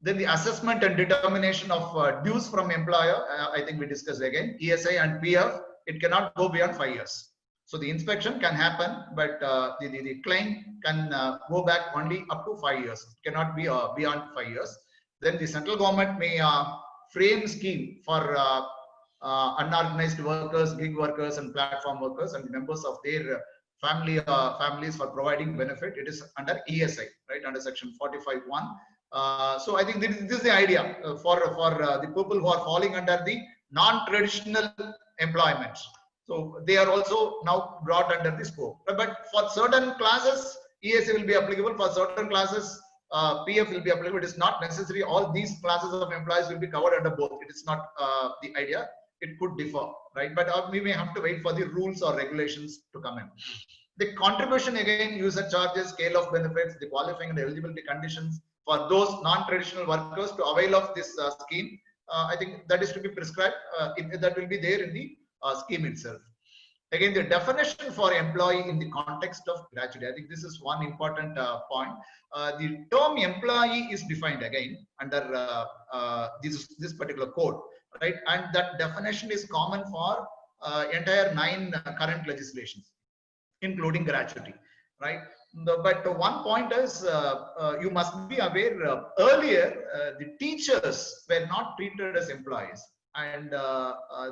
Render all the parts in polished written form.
Then the assessment and determination of dues from employer, I think we discussed again. ESI and PF, it cannot go beyond 5 years. So the inspection can happen, but the claim can go back only up to 5 years. It cannot be beyond 5 years. Then the central government may frame scheme for unorganized workers, gig workers, and platform workers, and members of their families for providing benefit. It is under ESI, right, under section 45(1). So I think this is the idea for the people who are falling under the non-traditional employment. So they are also now brought under the scope. But for certain classes, ESI will be applicable. For certain classes, PF will be applicable. It is not necessary all these classes of employees will be covered under both. It is not the idea. It could differ, right? But we may have to wait for the rules or regulations to come in. The contribution, again, user charges, scale of benefits, the qualifying and eligibility conditions for those non-traditional workers to avail of this scheme. I think that is to be prescribed. That will be there in the scheme itself. Again, the definition for employee in the context of gratuity. I think this is one important point. The term employee is defined again under this particular code, right? And that definition is common for entire 9 current legislations, including gratuity, right? But one point is you must be aware earlier the teachers were not treated as employees, and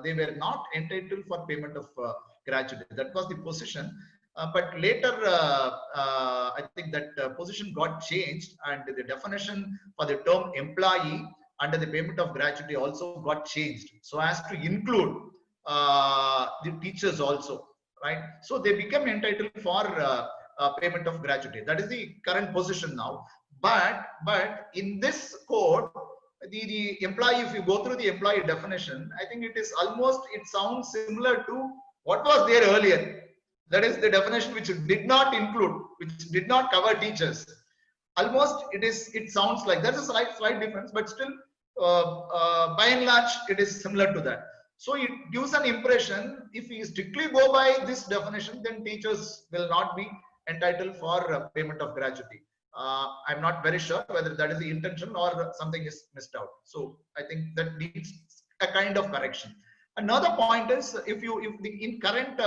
they were not entitled for payment of gratuity. That was the position. But later, I think that position got changed, and the definition for the term employee under the payment of gratuity also got changed, so as to include the teachers also, right? So they become entitled for payment of gratuity. That is the current position now. But in this code, the employee, if you go through the employee definition, I think it is almost, it sounds similar to what was there earlier. That is the definition which did not include, which did not cover teachers. Almost it sounds like there's a slight difference, but still by and large it is similar to that. So it gives an impression, if we strictly go by this definition, then teachers will not be entitled for payment of gratuity. I'm not very sure whether that is the intention or something is missed out. So I think that needs a kind of correction. Another point is, in current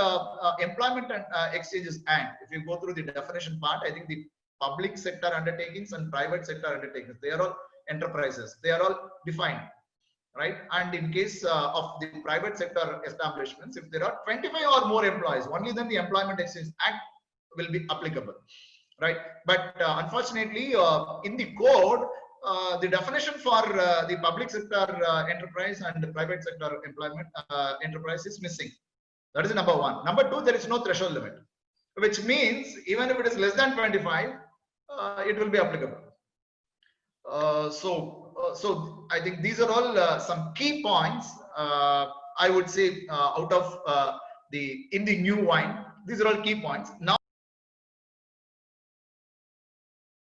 Employment and Exchanges Act, if you go through the definition part, I think the public sector undertakings and private sector undertakings, they are all enterprises. They are all defined, right? And in case of the private sector establishments, if there are 25 or more employees, only then the Employment Exchange Act will be applicable, right? But unfortunately, in the code, the definition for the public sector enterprise and the private sector employment enterprise is missing. That is number one. Number two, there is no threshold limit, which means even if it is less than 25, it will be applicable. So I think these are all some key points. I would say out of in the new wine, these are all key points. Now